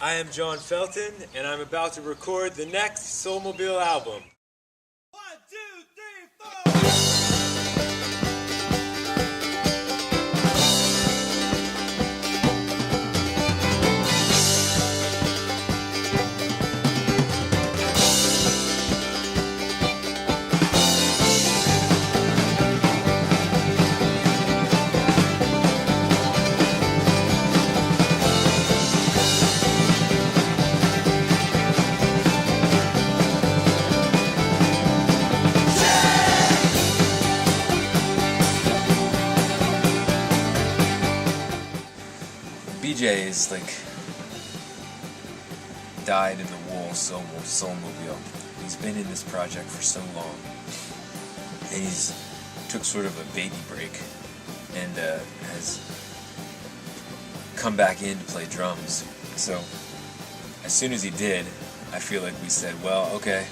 I am John Felton, and I'm about to record the next Soulmobile album. 1, 2, 3, 4! BJ is like died in the wool Soulmobile. He's been in this project for so long, and he's took sort of a baby break and has come back in to play drums. So as soon as he did, I feel like we said, well, okay,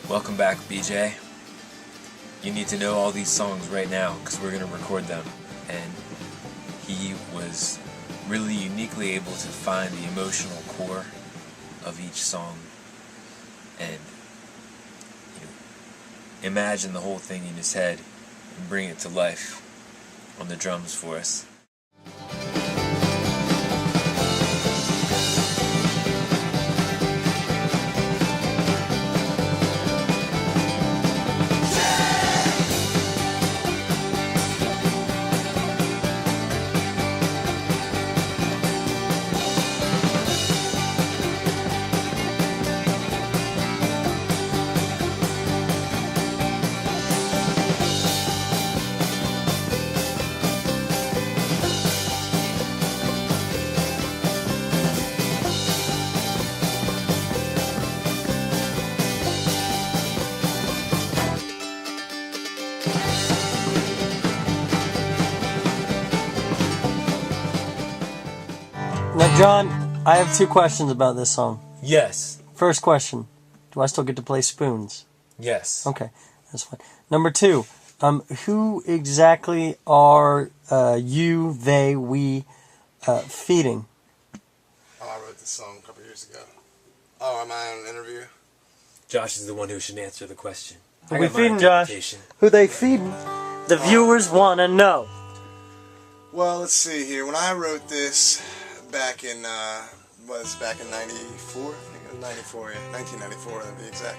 welcome back, BJ. You need to know all these songs right now because we're gonna record them. And he was really uniquely able to find the emotional core of each song and imagine the whole thing in his head and bring it to life on the drums for us. Now, John, I have 2 questions about this song. Yes. First question, do I still get to play spoons? Yes. Okay, that's fine. Number 2, who exactly are you, they, we feeding? Oh, I wrote this song a couple years ago. Oh, am I on an interview? Josh is the one who should answer the question. Who we feeding, Josh? Who they feeding? The viewers want to know. Well, let's see here. When I wrote this back in, back in 94? I think it was 94, yeah. 1994 to be exact.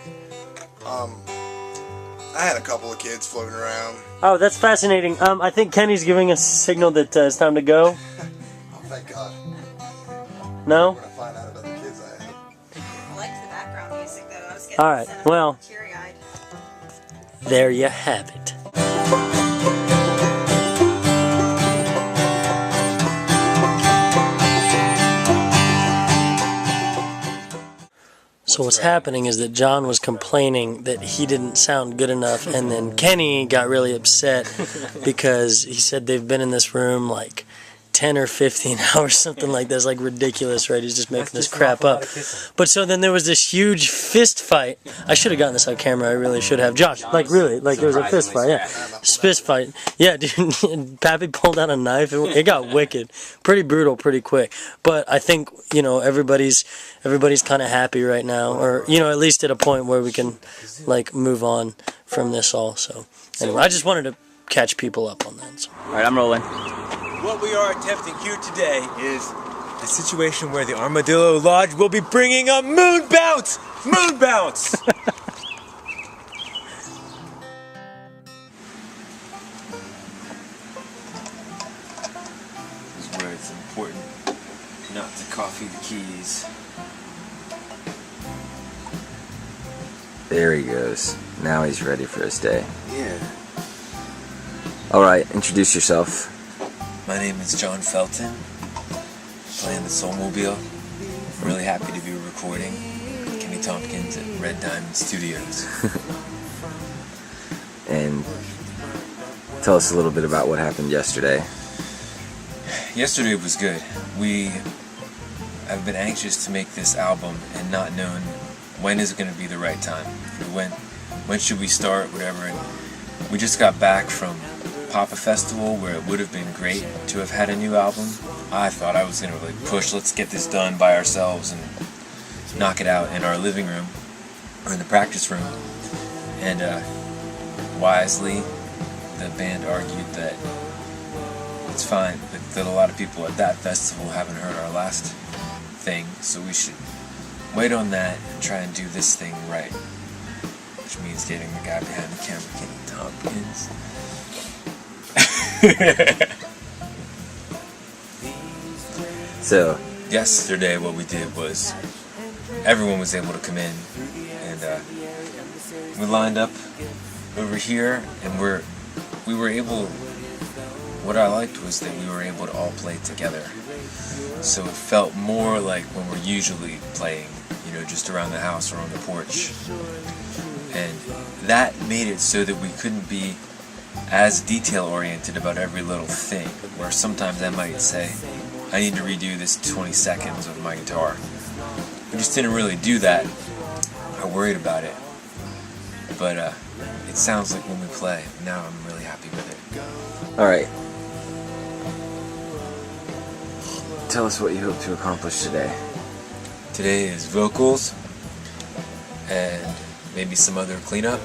I had a couple of kids floating around. Oh, that's fascinating. I think Kenny's giving us a signal that it's time to go. Oh, thank God. No? We're going to find out about the kids I had. I liked the background music, though. I was getting All right, well, teary-eyed. there you have it. So what's happening is that John was complaining that he didn't sound good enough, and then Kenny got really upset because he said they've been in this room like 10 or 15 hours, something like this, like ridiculous, right? He's just making this crap up. But so then there was this huge fist fight. I should have gotten this on camera. I really should have. Josh, like really, like there was a fist fight. Yeah, fist fight. Yeah, dude. Pappy pulled out a knife. It got wicked, pretty brutal, pretty quick. But I think everybody's kind of happy right now, or at least at a point where we can like move on from this all. So anyway, I just wanted to catch people up on that. So. All right, I'm rolling. What we are attempting here today is a situation where the Armadillo Lodge will be bringing a moon bounce! Moon bounce! This is where it's important not to coffee the keys. There he goes. Now he's ready for his day. Yeah. All right, introduce yourself. My name is John Felton, playing the Soulmobile. I'm really happy to be recording with Kenny Tompkins at Red Diamond Studios. And tell us a little bit about what happened yesterday. Yesterday was good. I've been anxious to make this album and not known when is it going to be the right time. When should we start, whatever. And we just got back from Papa Festival, where it would have been great to have had a new album, I thought I was gonna like push, let's get this done by ourselves and knock it out in our living room or in the practice room. And wisely, the band argued that it's fine, that a lot of people at that festival haven't heard our last thing, so we should wait on that and try and do this thing right. Which means getting the guy behind the camera, Kenny Tompkins. So, Yesterday what we did was everyone was able to come in, and we lined up over here, and we were able, what I liked was that we were able to all play together. So it felt more like when we're usually playing, you know, just around the house or on the porch. And that made it so that we couldn't be as detail-oriented about every little thing, where sometimes I might say, I need to redo this 20 seconds of my guitar. We just didn't really do that. I worried about it. But it sounds like when we play. Now I'm really happy with it. alright. Tell us what you hope to accomplish today. Today is vocals and maybe some other cleanup.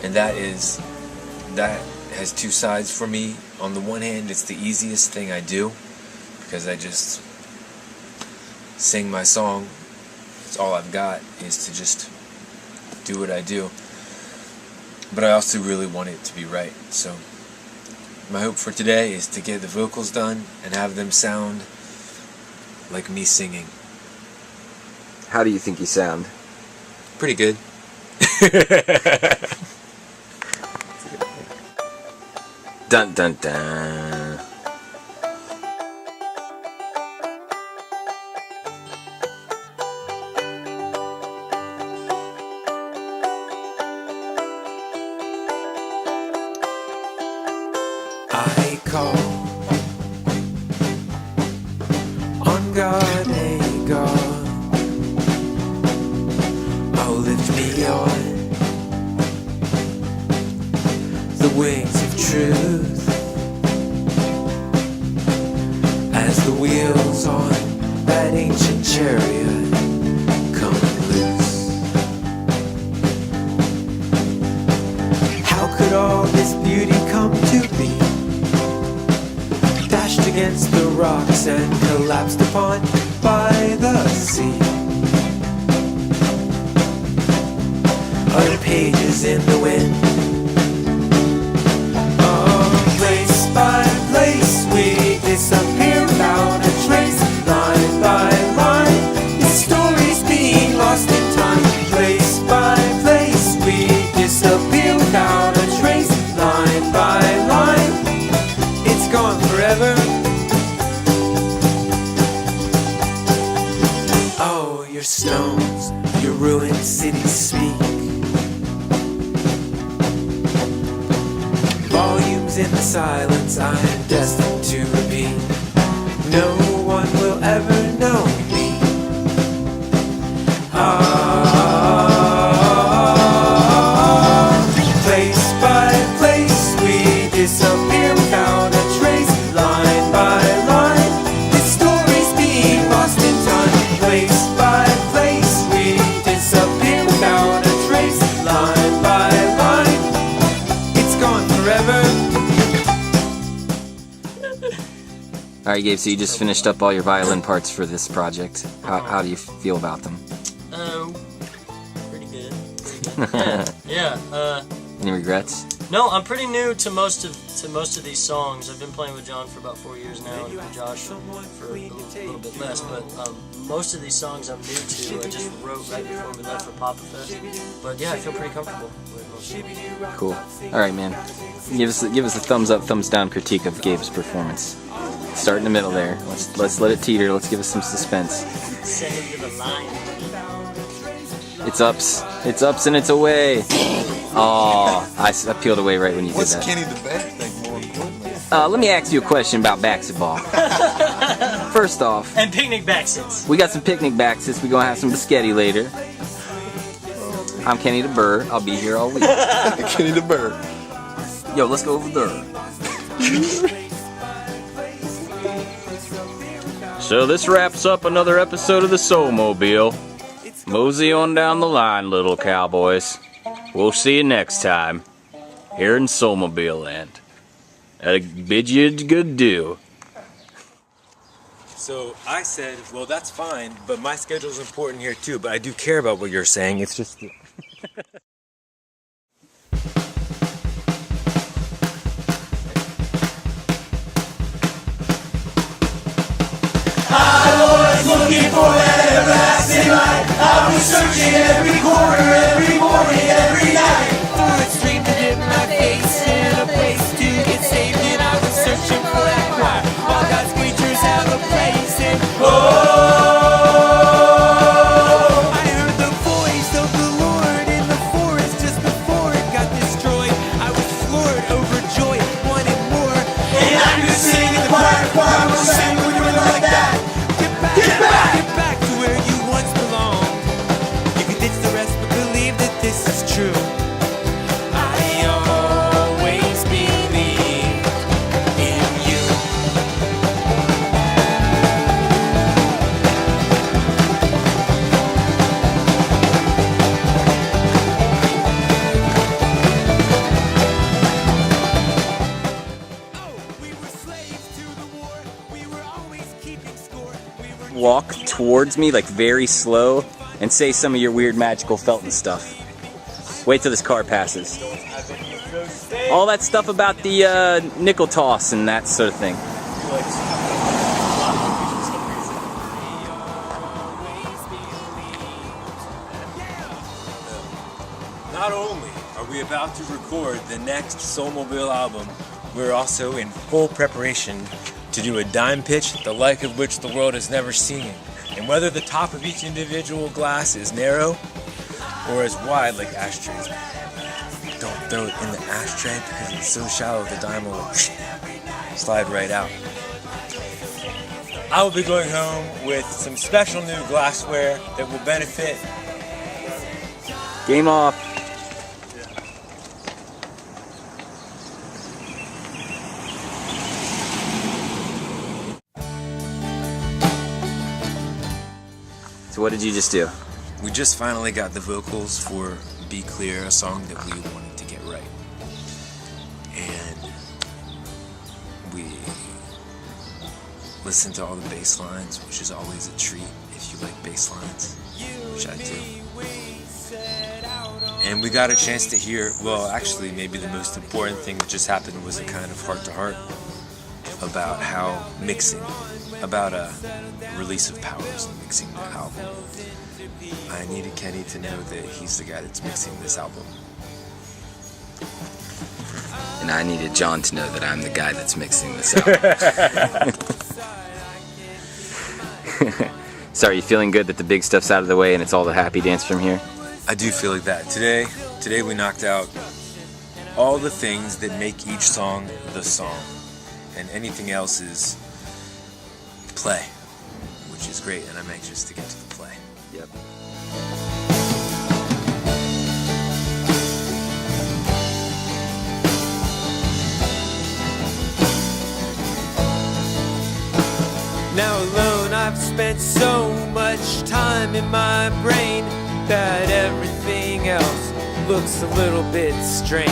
And that has two sides for me. On the one hand, it's the easiest thing I do because I just sing my song. It's all I've got is to just do what I do. But I also really want it to be right. So my hope for today is to get the vocals done and have them sound like me singing. How do you think you sound? Pretty good. Dun dun dun. I call on God, hey God, oh lift me on the wings of truth as the wheels on that ancient chariot come loose. How could all this beauty come to be? Dashed against the rocks and collapsed upon by the sea. Other pages in the wind. Oh, place by place we disappear without a trace. Line by line, the story's being lost in time. Place by place we disappear without a trace. Line by line, it's gone forever. Oh, your stones, your ruined cities speak. Volumes in the silence I'm destined to repeat. No one will ever know me. Place by place we disappear without a trace. Line by line, this story's being lost in time. Place by place we disappear without a trace. Line by line, it's gone forever. Alright, Gabe, so you just finished up all your violin parts for this project. How do you feel about them? Pretty good. Yeah. Any regrets? No, I'm pretty new to most of these songs. I've been playing with John for about 4 years now, and Josh for a little bit less. But most of these songs I'm new to. I just wrote right before we left for Papa Fest. But yeah, I feel pretty comfortable with most of them. Cool. Alright, man. Give us a thumbs up, thumbs down critique of Gabe's performance. Start in the middle there. Let's let it teeter. Let's give us some suspense. Send him to the line. It's ups, and it's away. Oh, I peeled away right when you What's did that. Kenny the Bear think more importantly? Let me ask you a question about basketball. First off, And picnic backsits. we got some picnic baskets. We're gonna have some biscotti later. I'm Kenny the Burr. I'll be here all week. Kenny the Bear. Yo, let's go over there. So this wraps up another episode of the Soulmobile. Mosey on down the line, little cowboys. We'll see you next time here in Soulmobile Land. I bid you good do. So I said, well, that's fine, but my schedule's important here too, but I do care about what you're saying. It's just... Looking for that everlasting light. I was searching every corner, every morning, every night. For a stream to dip my face in, a place to get saved in. I was searching for that choir. All God's creatures have a place in. Oh, I heard the voice of the Lord in the forest just before it got destroyed. I was floored, overjoyed, wanted more. And I could sing in the choir will sing with rhythm like that. Get back to where you once belonged. You can ditch the rest, but believe that this is true. I always believed in you. Oh, we were slaves to the war. We were always keeping score. Walk towards me, like very slow, and say some of your weird magical Felton stuff. Wait till this car passes. All that stuff about the nickel toss and that sort of thing. Not only are we about to record the next Soulmobile album, we're also in full preparation to do a dime pitch, the like of which the world has never seen. And whether the top of each individual glass is narrow or as wide like ashtrays, don't throw it in the ashtray because it's so shallow the dime will slide right out. I will be going home with some special new glassware that will benefit. Game off. So what did you just do? We just finally got the vocals for Be Clear, a song that we wanted to get right. And we listened to all the bass lines, which is always a treat if you like bass lines, which I do. And we got a chance to hear, well, actually maybe the most important thing that just happened was a kind of heart-to-heart about how mixing, about a release of powers in mixing the album. I needed Kenny to know that he's the guy that's mixing this album. And I needed John to know that I'm the guy that's mixing this album. So are you feeling good that the big stuff's out of the way and it's all the happy dance from here? I do feel like that. Today we knocked out all the things that make each song the song. And anything else is play, which is great, and I'm anxious to get to the play. Yep. Now alone I've spent so much time in my brain that everything else looks a little bit strange.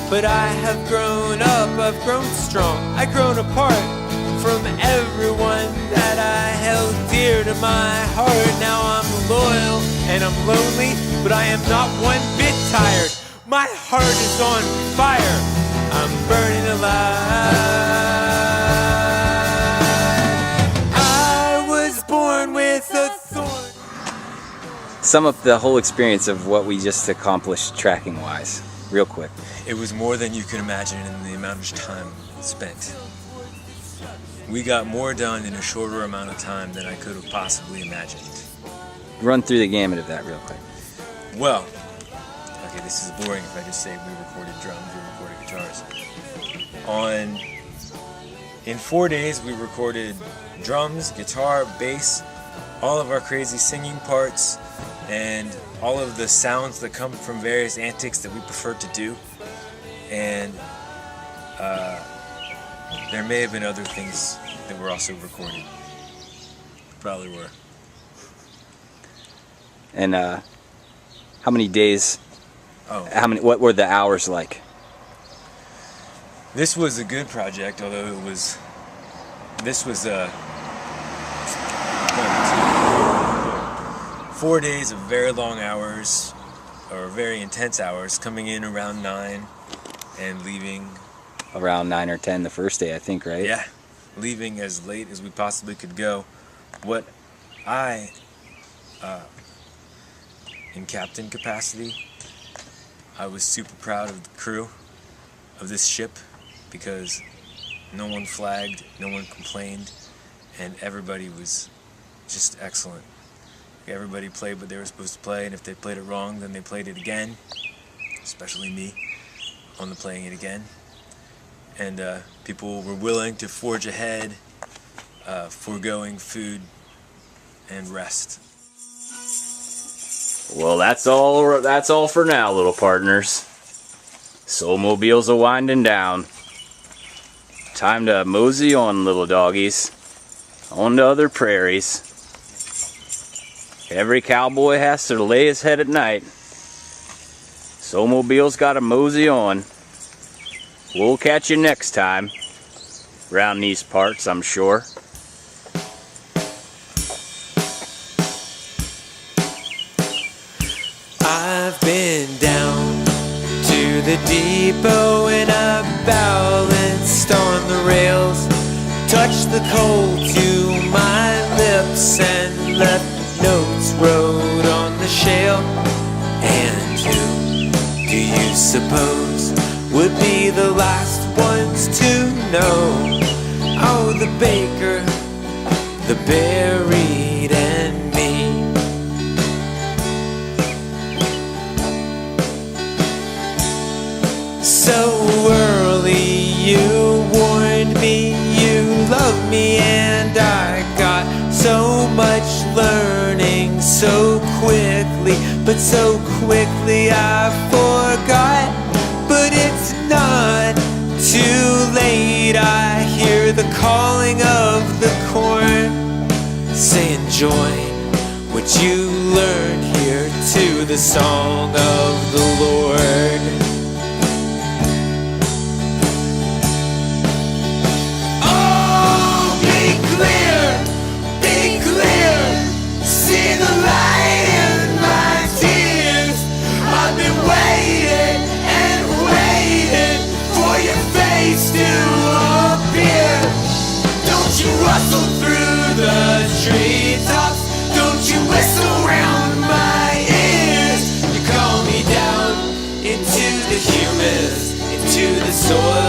But I have grown up, I've grown strong, I've grown apart from everyone that I held dear to my heart. Now I'm loyal and I'm lonely, but I am not one bit tired. My heart is on fire, I'm burning alive. I was born with a thorn. Sum up the whole experience of what we just accomplished tracking-wise, real quick. It was more than you could imagine in the amount of time spent. We got more done in a shorter amount of time than I could have possibly imagined. Run through the gamut of that real quick. Well, okay, this is boring if I just say we recorded drums, we recorded guitars. In 4 days we recorded drums, guitar, bass, all of our crazy singing parts, and all of the sounds that come from various antics that we prefer to do. And there may have been other things that were also recorded. Probably were. And how many days? Oh. What were the hours like? This was a good project, although this was 4 days of very long hours, or very intense hours, coming in around 9 and leaving Around 9 or 10 the first day, I think, right? Yeah, leaving as late as we possibly could go. What I, in captain capacity, I was super proud of the crew of this ship, because no one flagged, no one complained, and everybody was just excellent. Everybody played what they were supposed to play, and if they played it wrong, then they played it again, especially me, on the playing it again. And people were willing to forge ahead, foregoing food and rest. Well, that's all for now, little partners. Soulmobile's a winding down. Time to mosey on, little doggies. On to other prairies. Every cowboy has to lay his head at night. Soulmobile's got to mosey on. We'll catch you next time. Around these parts, I'm sure. I've been down to the depot and I've balanced on the rails, touched the coal to my lips and left notes wrote on the shale. And who do you suppose would be the last ones to know? Oh, the baker, the buried, and me. So early you warned me you loved me, and I got so much learning so quickly, but so quickly I forgot. But it's not too late, I hear the calling of the corn, saying join what you learned here to the song of the Lord. See the light in my tears. I've been waiting and waiting for your face to appear. Don't you rustle through the treetops, don't you whistle around my ears. You call me down into the humus, into the soil.